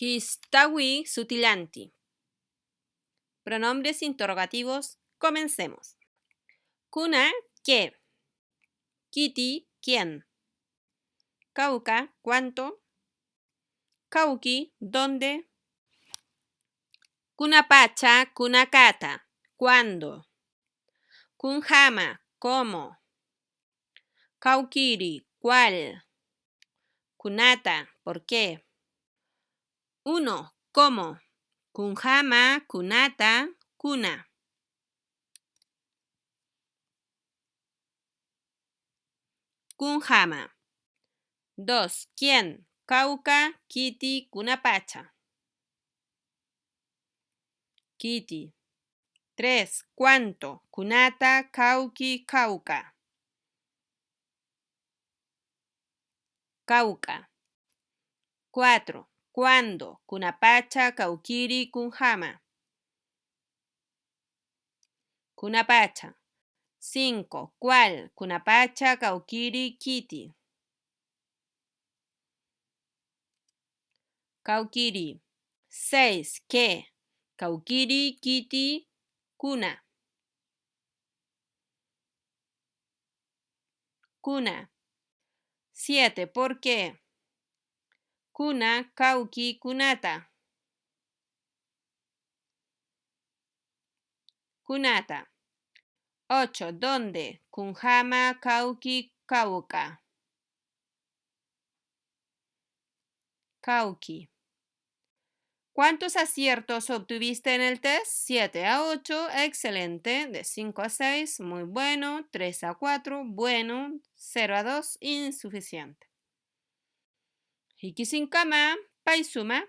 Histawi sutilanti. Pronombres interrogativos. Comencemos. Kuna, ¿qué? Kiti, ¿quién? Kauka, ¿cuánto? Kauki, ¿dónde? Kunapacha, kunakata, ¿cuándo? Kunhama, ¿cómo? Kaukiri, ¿cuál? Kunata, ¿por qué? Uno, ¿cómo? Kunhama, kunata, kuna. Kunhama. 2. ¿Quién? Kauka, Kiti, Kunapacha. Kiti. 3. ¿Cuánto? Kunata, Kauki, Kauka. Kauka. 4. ¿Cuándo? Kunapacha, Kaukiri, Kunhama. Kunapacha. 5. ¿Cuál? Kunapacha, Kaukiri, Kiti. Kaukiri. 6. ¿Qué? Kaukiri, Kiti, Kuna. Kuna. 7. ¿Por qué? Kuna, Kauki, Kunata. Kunata. 8. ¿Dónde? Kunhama, Kauki, Kauka. Kauki. ¿Cuántos aciertos obtuviste en el test? 7 a 8, excelente. De 5 a 6, muy bueno. 3 a 4, bueno. 0 a 2, insuficiente. Hikisinkama, paisuma.